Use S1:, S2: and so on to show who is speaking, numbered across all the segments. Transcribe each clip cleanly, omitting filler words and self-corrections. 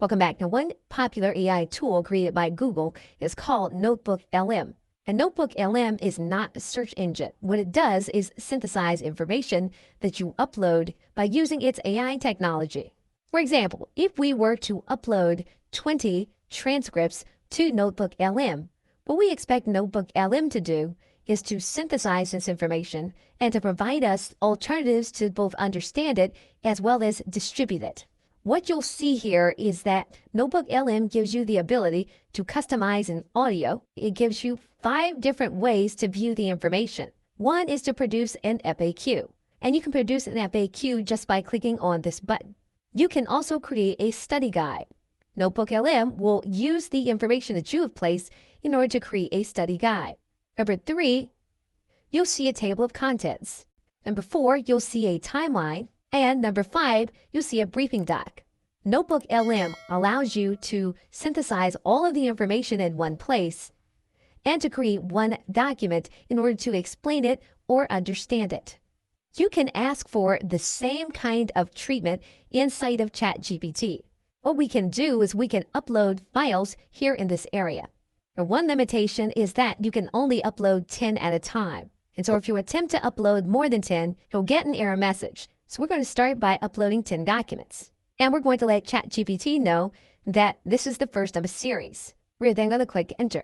S1: Welcome back. Now, one popular AI tool created by Google is called NotebookLM. And NotebookLM is not a search engine. What it does is synthesize information that you upload by using its AI technology. For example, if we were to upload 20 transcripts to NotebookLM, what we expect NotebookLM to do is to synthesize this information and to provide us alternatives to both understand it as well as distribute it. What you'll see here is that NotebookLM gives you the ability to customize an audio. It gives you 5 different ways to view the information. One is to produce an FAQ, and you can produce an FAQ just by clicking on this button. You can also create a study guide. NotebookLM will use the information that you have placed in order to create a study guide. Number 3, you'll see a table of contents. Number 4, you'll see a timeline. And number 5, you'll see a briefing doc. NotebookLM allows you to synthesize all of the information in one place and to create one document in order to explain it or understand it. You can ask for the same kind of treatment inside of ChatGPT. What we can do is we can upload files here in this area. Now, one limitation is that you can only upload 10 at a time. And so if you attempt to upload more than 10, you'll get an error message. So we're going to start by uploading 10 documents. And we're going to let ChatGPT know that this is the first of a series. We're then going to click enter.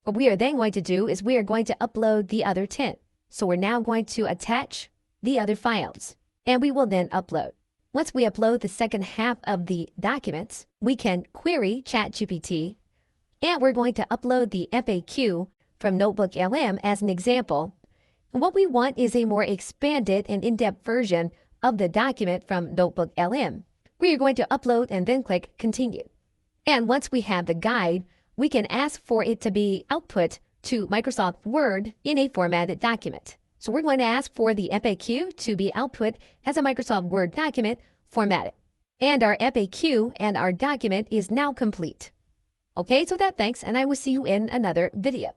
S1: What we are then going to do is we are going to upload the other 10. So we're now going to attach the other files, and we will then upload. Once we upload the second half of the documents, we can query ChatGPT, and we're going to upload the FAQ from NotebookLM as an example. And what we want is a more expanded and in-depth version of the document from NotebookLM. We are going to upload and then click continue. And once we have the guide, we can ask for it to be output to Microsoft Word in a formatted document. So we're going to ask for the FAQ to be output as a Microsoft Word document formatted. And our FAQ and our document is now complete. Okay, so thanks, and I will see you in another video.